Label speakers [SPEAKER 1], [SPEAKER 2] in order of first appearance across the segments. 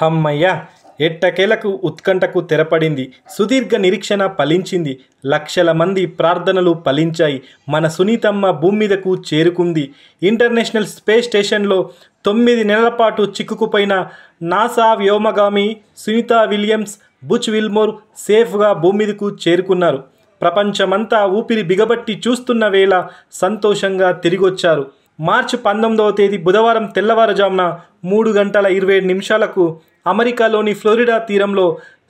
[SPEAKER 1] హమ్మయ్య! ఎట్టకేలకు ఉత్కంఠకు తెరపడింది. సుదీర్ఘ నిరీక్షణ ఫలించింది. లక్షల మంది ప్రార్థనలు ఫలించాయి. మన సునీతమ్మ భూమి మీదకు చేరుకుంది. ఇంటర్నేషనల్ స్పేస్ స్టేషన్లో 9 నెలల పాటు చిక్కుకుపోయిన నాసా వ్యోమగామి సునీత విలియమ్స్, బుచ్ విల్మోర్ సేఫ్గా భూమి మీదకు చేరుకున్నారు. ప్రపంచమంతా ఊపిరి బిగబట్టి చూస్తున్న వేళ సంతోషంగా తిరిగొచ్చారు. మార్చి 19వ తేదీ బుధవారం తెల్లవారుజామున 3:27 అమెరికాలోని ఫ్లోరిడా తీరంలో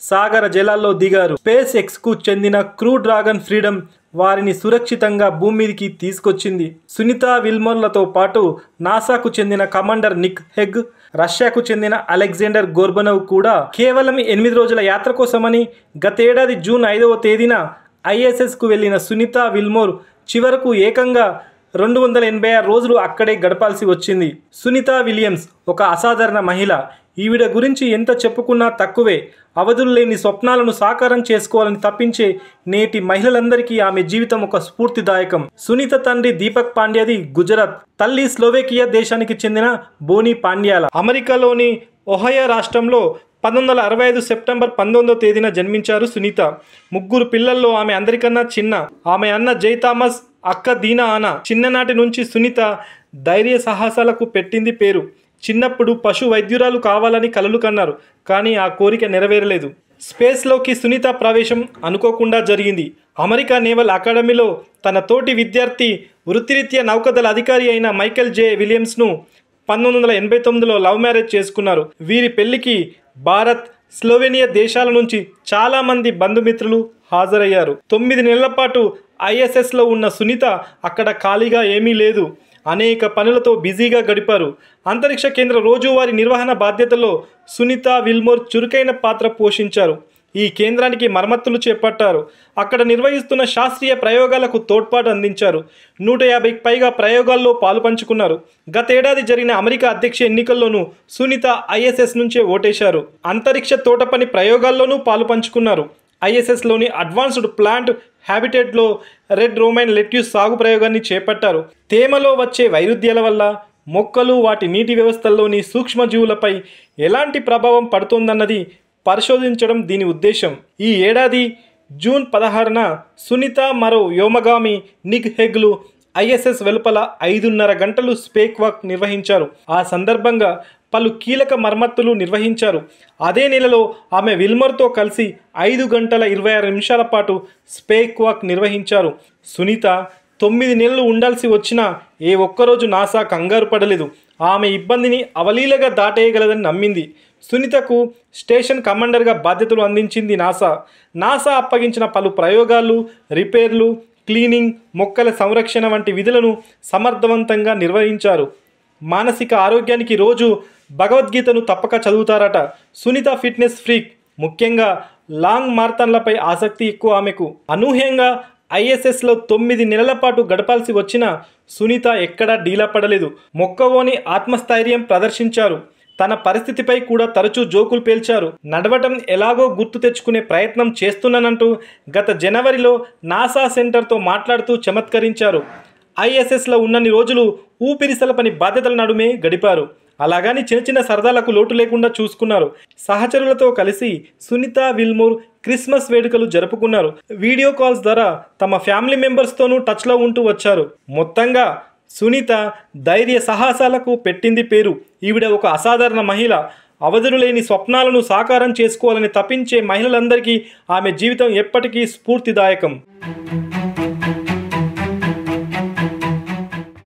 [SPEAKER 1] సాగర జలాల్లో దిగారు. స్పేస్ ఎక్స్కు చెందిన క్రూ డ్రాగన్ ఫ్రీడమ్ వారిని సురక్షితంగా భూమి మీదకి తీసుకొచ్చింది. సునీత విల్మోర్లతో పాటు నాసాకు చెందిన కమాండర్ నిక్ హెగ్, రష్యాకు చెందిన అలెగ్జాండర్ గోర్బనోవ్ కూడా కేవలం 8 రోజుల యాత్ర కోసమని గతేడాది జూన్ 5వ తేదీన ISSకు వెళ్లిన సునీత విల్మోర్ చివరకు ఏకంగా 286 రోజులు అక్కడే గడపాల్సి వచ్చింది. సునీత విలియమ్స్ ఒక అసాధారణ మహిళ. ఈవిడ గురించి ఎంత చెప్పుకున్నా తక్కువే. అవధులు లేని స్వప్నాలను సాకారం చేసుకోవాలని తప్పించే నేటి మహిళలందరికీ ఆమె జీవితం ఒక స్ఫూర్తిదాయకం. సునీత తండ్రి దీపక్ పాండ్యాది గుజరాత్, తల్లి స్లోవేకియా దేశానికి చెందిన బోనీ పాండ్యాల. అమెరికాలోని ఒహయో రాష్ట్రంలో 1965 సెప్టెంబర్ 19వ తేదీన జన్మించారు సునీత. 3 పిల్లల్లో ఆమె అందరికన్నా చిన్న. ఆమె అన్న జై థామస్, అక్క దీనా ఆనా. చిన్ననాటి నుంచి సునీత ధైర్య సాహసాలకు పెట్టింది పేరు. చిన్నప్పుడు పశు వైద్యురాలు కావాలని కలలు కన్నారు. కానీ ఆ కోరిక నెరవేరలేదు. స్పేస్లోకి సునీత ప్రవేశం అనుకోకుండా జరిగింది. అమెరికా నేవల్ అకాడమీలో తన తోటి విద్యార్థి, వృత్తిరీత్యా నౌకాదళ అధికారి అయిన మైకేల్ జే విలియమ్స్ను 1989లో లవ్ మ్యారేజ్ చేసుకున్నారు. వీరి పెళ్లికి భారత్, స్లోవేనియా దేశాల నుంచి చాలామంది బంధుమిత్రులు హాజరయ్యారు. 9 నెలల పాటు ISSలో ఉన్న సునీత అక్కడ ఖాళీగా ఏమీ లేదు. అనేక పనులతో బిజీగా గడిపారు. అంతరిక్ష కేంద్ర రోజువారీ నిర్వహణ బాధ్యతల్లో సునీత విల్మోర్ చురుకైన పాత్ర పోషించారు. ఈ కేంద్రానికి మరమ్మతులు చేపట్టారు. అక్కడ నిర్వహిస్తున్న శాస్త్రీయ ప్రయోగాలకు తోడ్పాటు అందించారు. 150కి పైగా ప్రయోగాల్లో పాలు పంచుకున్నారు. గతేడాది జరిగిన అమెరికా అధ్యక్ష ఎన్నికల్లోనూ సునీత ISS నుంచే ఓటేశారు. అంతరిక్ష తోటపని ప్రయోగాల్లోనూ పాలు పంచుకున్నారు. ISSలోని అడ్వాన్స్డ్ ప్లాంట్ హ్యాబిటేట్లో రెడ్ రోమైన్ లెట్యూస్ సాగు ప్రయోగాన్ని చేపట్టారు. తేమలో వచ్చే వైరుధ్యాల వల్ల మొక్కలు, వాటి నీటి వ్యవస్థల్లోని సూక్ష్మజీవులపై ఎలాంటి ప్రభావం పడుతోందన్నది పరిశోధించడం దీని ఉద్దేశం. ఈ ఏడాది జూన్ 16న సునీత, మరో వ్యోమగామి నిక్ హెగ్లు ISS వెలుపల 5.5 గంటలు స్పేస్ వాక్ నిర్వహించారు. ఆ సందర్భంగా పలు కీలక మరమ్మతులు నిర్వహించారు. అదే నెలలో ఆమె విల్మర్తో కలిసి 5 గంటల 26 నిమిషాల పాటు స్పేస్ వాక్ నిర్వహించారు. సునీత 9 నెలలు ఉండాల్సి వచ్చినా ఏ ఒక్కరోజు నాసా కంగారు పడలేదు. ఆమె ఇబ్బందిని అవలీలగా దాటేయగలదని నమ్మింది. సునీతకు స్టేషన్ కమాండర్గా బాధ్యతలు అందించింది నాసా అప్పగించిన పలు ప్రయోగాలు, రిపేర్లు, క్లీనింగ్, మొక్కల సంరక్షణ వంటి విధులను సమర్థవంతంగా నిర్వహించారు. మానసిక ఆరోగ్యానికి రోజు భగవద్గీతను తప్పక చదువుతారట. Sunita fitness freak. ముఖ్యంగా లాంగ్ మారథాన్లపై ఆసక్తి ఎక్కువ ఆమెకు. అనూహ్యంగా ISSలో 9 నెలల పాటు గడపాల్సి వచ్చిన సునీత ఎక్కడా డీలా పడలేదు. మొక్కవోని ఆత్మస్థైర్యం ప్రదర్శించారు. తన పరిస్థితిపై కూడా తరచూ జోకులు పేల్చారు. నడవటం ఎలాగో గుర్తు తెచ్చుకునే ప్రయత్నం చేస్తున్నానంటూ గత జనవరిలో నాసా సెంటర్తో మాట్లాడుతూ చమత్కరించారు. ISSలో ఉన్నన్ని రోజులు ఊపిరిసలపని బాధ్యతల నడుమే గడిపారు. అలాగని చిన్న సరదాలకు లోటు లేకుండా చూసుకున్నారు. సహచరులతో కలిసి సునీత విల్మోర్ క్రిస్మస్ వేడుకలు జరుపుకున్నారు. వీడియో కాల్స్ ద్వారా తమ ఫ్యామిలీ మెంబర్స్తోనూ టచ్లో ఉంటూ వచ్చారు. మొత్తంగా సునీత ధైర్య సాహసాలకు పెట్టింది పేరు. ఈవిడ ఒక అసాధారణ మహిళ. అవధులు లేని స్వప్నాలను సాకారం చేసుకోవాలని తప్పించే మహిళలందరికీ ఆమె జీవితం ఎప్పటికీ స్ఫూర్తిదాయకం.